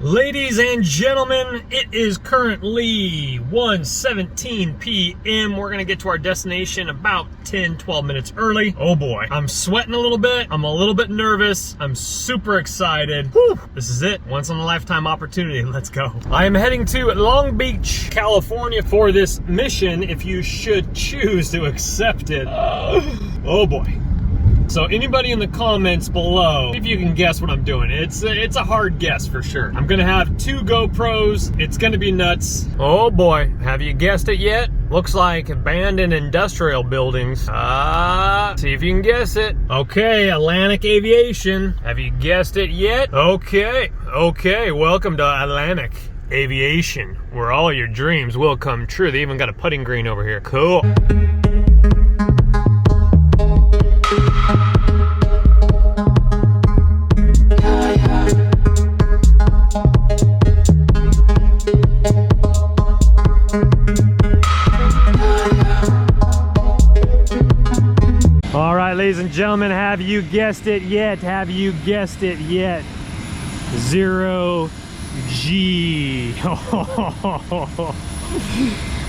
Ladies and gentlemen, it is currently 1:17 p.m. We're gonna get to our destination about 10-12 minutes early. Oh boy, I'm sweating a little bit. I'm a little bit nervous. I'm super excited. Whew. This is it. Once in a lifetime opportunity. Let's go. I am heading to Long Beach, California for this mission if you should choose to accept it. Oh boy. So anybody in the comments below, if you can guess what I'm doing. It's a hard guess for sure. I'm gonna have 2 GoPros. It's gonna be nuts. Oh boy, have you guessed it yet? Looks like abandoned industrial buildings. See if you can guess it. Okay, Atlantic Aviation. Have you guessed it yet? Okay, welcome to Atlantic Aviation, where all your dreams will come true. They even got a putting green over here. Cool. All right, ladies and gentlemen, have you guessed it yet? Have you guessed it yet? 0G.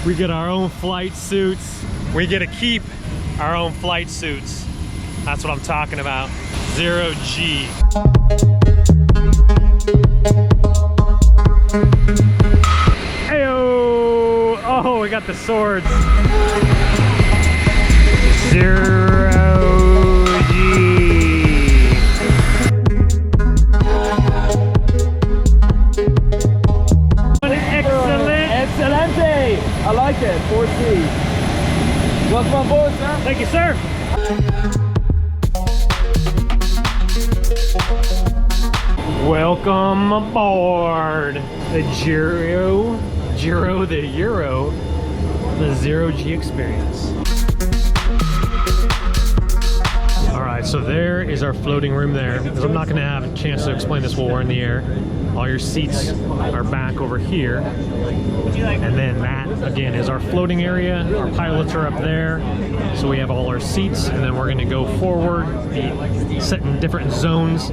We get our own flight suits. We get to keep our own flight suits. That's what I'm talking about. 0G. Heyo! Oh, we got the swords. 0G. Excellent. Excelente. I like it. 4C. Welcome on board, sir. Thank you, sir. Welcome aboard the Euro, the 0G experience. All right, so there is our floating room there. Because I'm not going to have a chance to explain this while we're in the air. All your seats are back over here. And then that, again, is our floating area. Our pilots are up there. So we have all our seats, and then we're going to go forward, be set in different zones.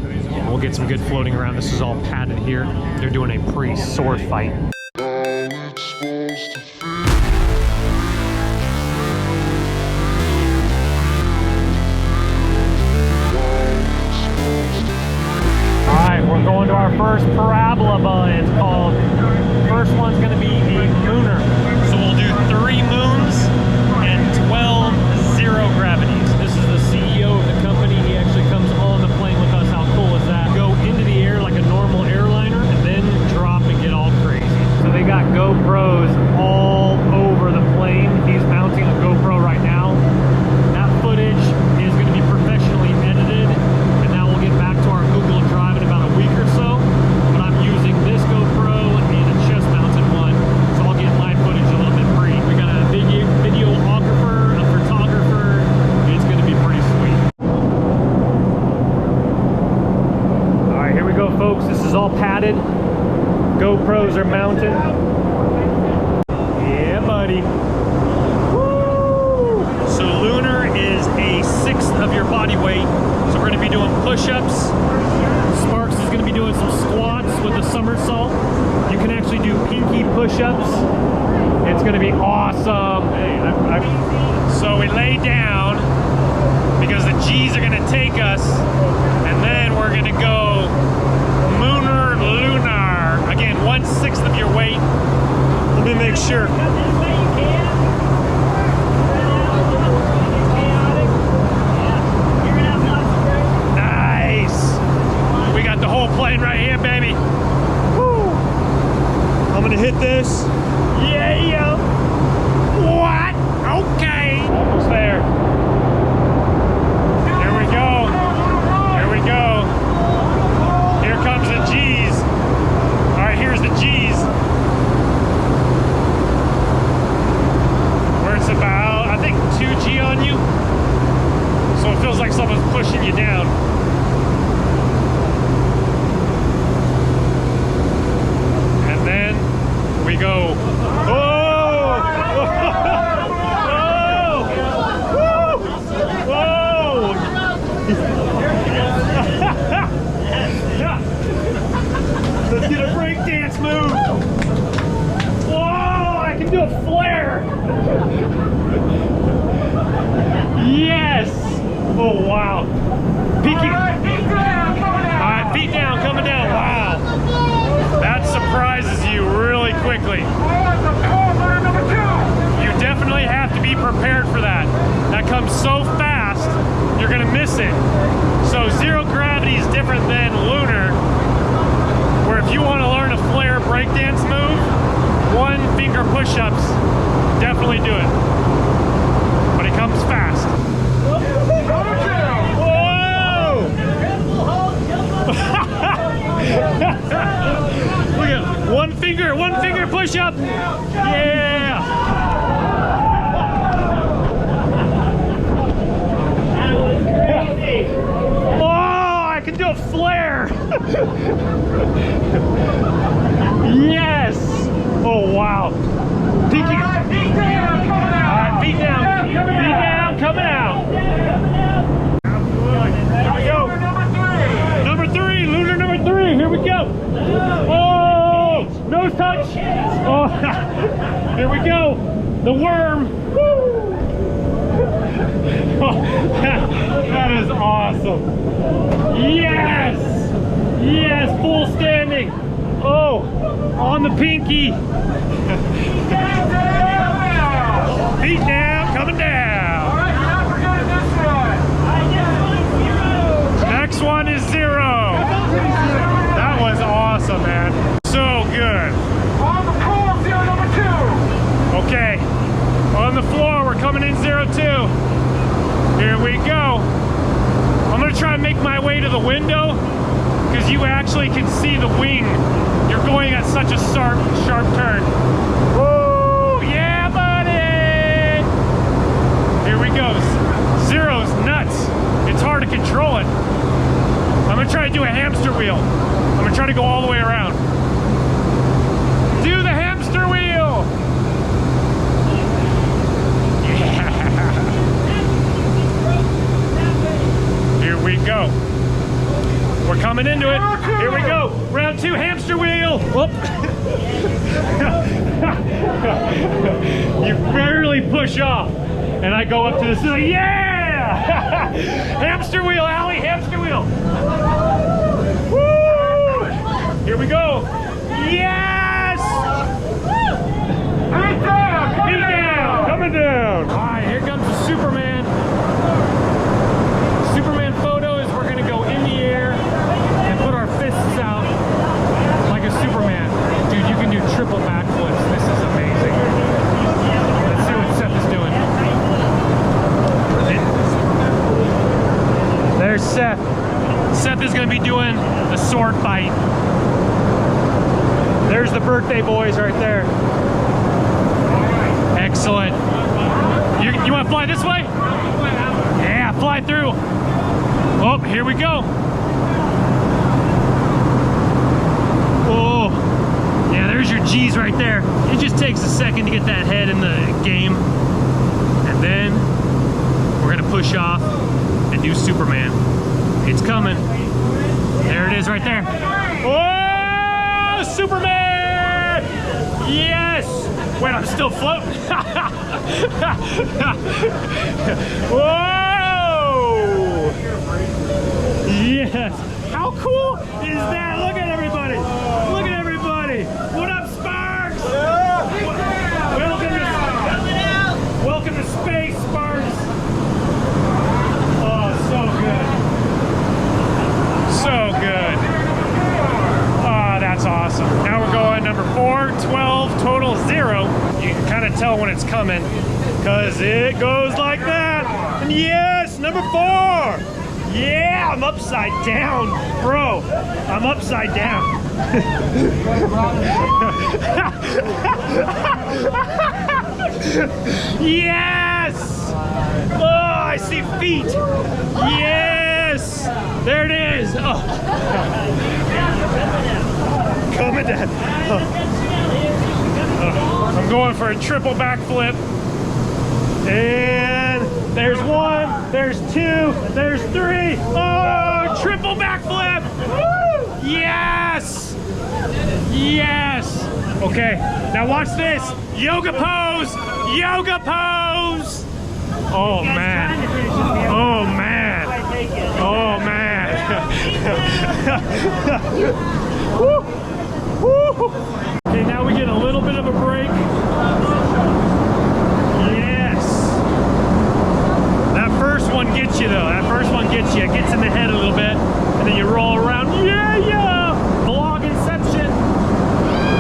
We'll get some good floating around. This is all padded here. They're doing a pre-sword fight. We're going to our first parabola bun. It's called. First one's going to be a mooner. So we'll do 3 moons and 12 zero gravities. This is the CEO of the company. He actually comes on the plane with us. How cool is that? Go into the air like a normal airliner and then drop and get all crazy. So they got GoPros all over the plane. He's mounting a GoPro right now. That footage is going to be professionally edited, and now we'll get back to our Google Drive in about a week or so. But I'm using this GoPro and a chest-mounted one, so I'll get my footage a little bit free. We got a videographer, a photographer. It's going to be pretty sweet. All right, here we go, folks. This is all padded. GoPros are mounted. Yeah, buddy. Woo! So lunar is a 1/6 of your body weight. So we're going to be doing push-ups. Sparks is going to be doing some squats with a somersault. You can actually do pinky push-ups. It's going to be awesome. Hey, so we lay down because the G's are going to take us, and then we're going to go lunar. Again, 1/6 of your weight. Let me make sure. The whole plane right here, baby. Woo! I'm gonna hit this. Yeah. What? Okay. Almost there. Here we go. Here we go. Here comes the G's. All right, here's the G's. Where it's about, I think, 2G on you. So it feels like someone's pushing you down. We go breakdance move. Whoa, I can do a flare. Yes. Oh, wow. Peeking. All right, feet down, coming down. Wow. That surprises you really quickly. You definitely have to be prepared for that. That comes so fast, you're gonna miss it. So zero gravity is different than lunar, where if you want to learn a flare breakdance move, 1 finger push-ups, definitely do it. But it comes fast. Whoa! Look at one finger push-up. Yeah! Oh, I can do a flare. Yes. Oh, wow. Peeking. All right, feet down, coming out. Here we go. Number three, lunar number 3. Here we go. Oh, nose touch. Oh, here we go. The worm. Woo. Oh, that is awesome. Yes! Yes, full standing. Oh, on the pinky. Feet down, coming down. All right, you're not forgetting this one. Next one is 0. That was awesome, man. So good. On the floor, 0 number 2. Okay, on the floor, we're coming in 0-2. Here we go. I'm gonna try and make my way to the window because you actually can see the wing. You're going at such a sharp turn. Woo! Yeah, buddy! Here we go. 0's nuts. It's hard to control it. I'm gonna try to do a hamster wheel. I'm gonna try to go all the way around. Do the hamster wheel! Yeah! Here we go. We're coming into it. Here we go. Round 2, hamster wheel. Whoop. You barely push off. And I go up to the ceiling. Yeah! Hamster wheel, Allie, hamster wheel. Woo! Here we go. Yes! Feet down, Feet down, coming down. All right, here comes the Superman. Superman photo is we're gonna go in the air and put our fists out like a Superman. Dude, you can do triple backflips. This is amazing. Let's see what Seth is doing. There's Seth. Seth is gonna be doing the sword fight. There's the birthday boys right there. Excellent. You want to fly this way? Yeah, fly through. Oh, here we go. Oh, yeah, there's your G's right there. It just takes a second to get that head in the game. And then we're gonna push off and do Superman. It's coming. There it is right there. Oh, Superman! Yes! Wait, I'm still floating. Whoa! Yes! How cool is that? Look at everybody! Look at everybody! What up, Sparks? Welcome to space, Sparks! Oh, so good. So good. Oh, that's awesome. Now we're going number 4, 12, total 0. You can kind of tell when it's coming because it goes like that. And yes, number 4. Yeah, I'm upside down, bro. I'm upside down. Yes! Oh, I see feet. Yes! There it is. Oh. Coming down. Oh. I'm going for a triple backflip. And there's 1, there's 2, there's 3. Oh, triple backflip. Woo! Yes! Yes! Okay, now watch this. Yoga pose! Yoga pose! Oh man. Oh man. Oh man. Woo. Woo. Okay, now we get a little bit of a break. Yes. That first one gets you though. That first one gets you. It gets in the head a little bit. And then you roll around. Yeah, yeah. Vlog inception.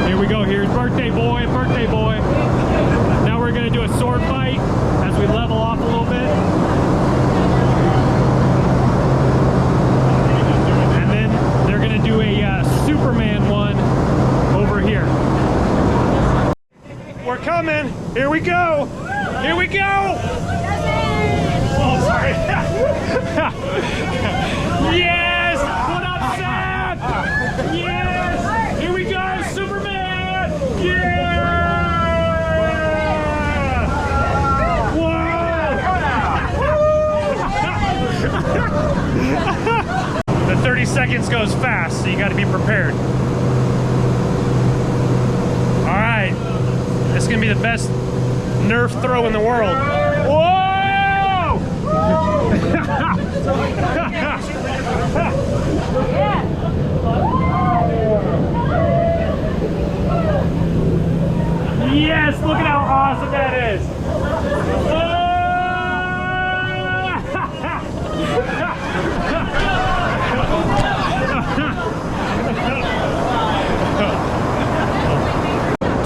Here we go. Here's birthday boy. Birthday boy. Now we're going to do a sword fight as we level off a little bit. And then they're going to do a Superman one over here. We're coming. Here we go. Here we go. Oh, sorry. Yes. What up, Sam? Yes. Here we go, Superman. Yeah. Whoa. The 30 seconds goes fast, so you got to be prepared. All right. This is going to be the best Nerf throw in the world. Whoa! 'Yes! Look at how awesome that is! Oh!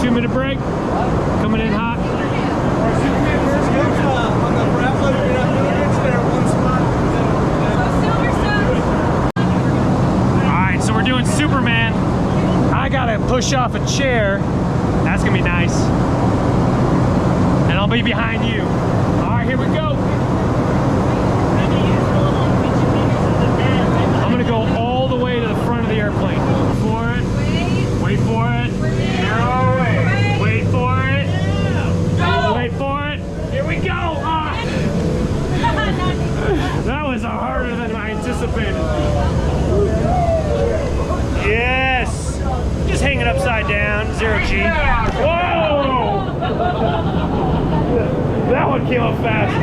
2-minute break. Coming in hot. Alright, so we're doing Superman. I gotta push off a chair. That's gonna be nice. And I'll be behind you. Alright, here we go. I'm gonna go all the way to the front of the airplane. Wait for it. Wait for it. Wait for it. Wait for it. Here we go. That was harder than I anticipated. Yes. Just hang it upside down. 0G. Whoa. That one came up fast.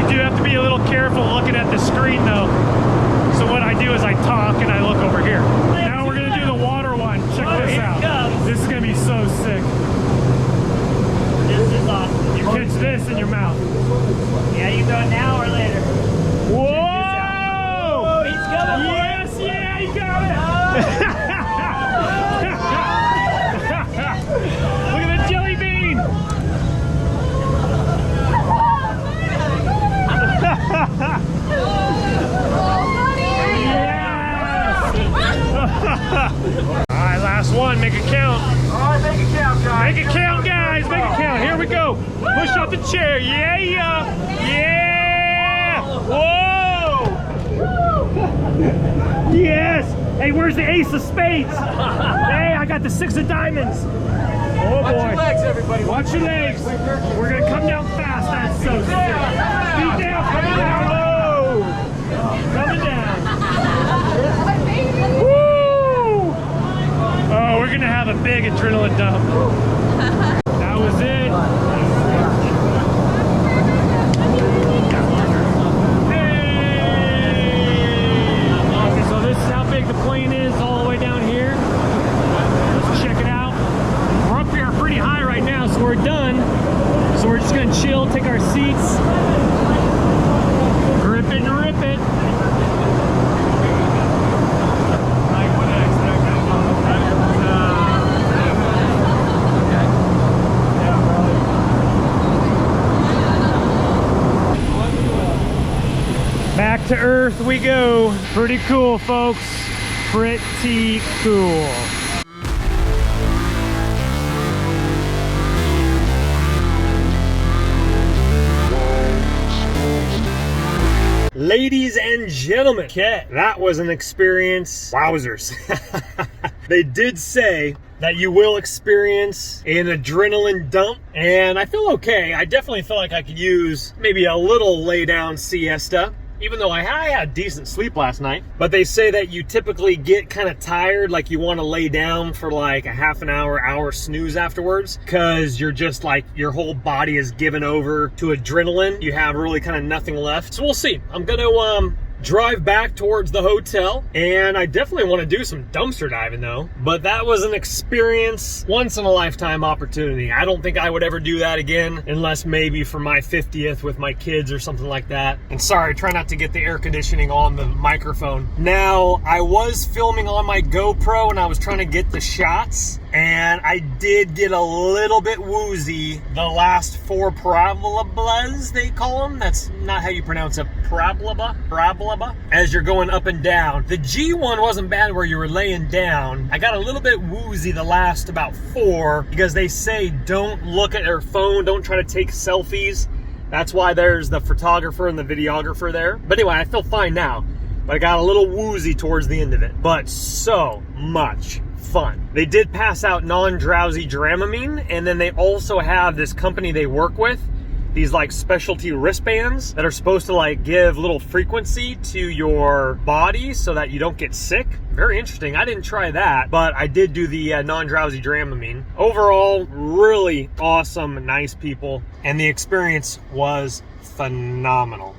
You do have to be a little careful looking at the screen though. So what I do is I talk and I look over here. Now we're going to do the water one. Check this out. This is going to be so sick. This is awesome. You catch this in your mouth. Yeah, you do it now or later. Whoa! He's coming for yes, it. yeah, you got it! Look at the jelly bean! Alright, last one. Make it count. Alright, make it count, guys. Make it count, guys. Make it count. Here we go. Push up the chair. Yeah, yeah. Yeah. Whoa. Yes. Hey, where's the ace of spades? Hey, I got the 6 of diamonds. Oh, boy. Watch your legs, everybody. Watch your legs. We're going to come down fast. That's so sick. Feet down. Coming down. Whoa. Coming down. Woo. Oh, we're going to have a big adrenaline dump. That was it. Hey. So this is how big the plane is all the way down here. Let's check it out. We're up here pretty high right now, so we're done. So we're just going to chill, take our seats. Grip it and rip it. Back to Earth we go. Pretty cool, folks. Pretty cool. Ladies and gentlemen, okay, that was an experience. Wowzers. They did say that you will experience an adrenaline dump, and I feel okay. I definitely feel like I could use maybe a little lay down siesta. even though I had decent sleep last night. But they say that you typically get kind of tired, like you want to lay down for like a half an hour snooze afterwards, because you're just like, your whole body is given over to adrenaline. You have really kind of nothing left. So we'll see. I'm gonna drive back towards the hotel, and I definitely want to do some dumpster diving though. But that was an experience, once in a lifetime opportunity. I don't think I would ever do that again, unless maybe for my 50th with my kids or something like that. And sorry, try not to get the air conditioning on the microphone. Now, I was filming on my GoPro and I was trying to get the shots, and I did get a little bit woozy the last 4 parabolas, they call them. That's not how you pronounce it. Parabola, as you're going up and down. The G one wasn't bad where you were laying down. I got a little bit woozy the last about 4, because they say don't look at your phone, don't try to take selfies. That's why there's the photographer and the videographer there. But anyway, I feel fine now. But I got a little woozy towards the end of it. But so much fun. They did pass out non-drowsy Dramamine, and then they also have this company they work with, these like specialty wristbands that are supposed to like give little frequency to your body so that you don't get sick. Very interesting. I didn't try that, but I did do the non-drowsy Dramamine. Overall, really awesome, nice people, and the experience was phenomenal.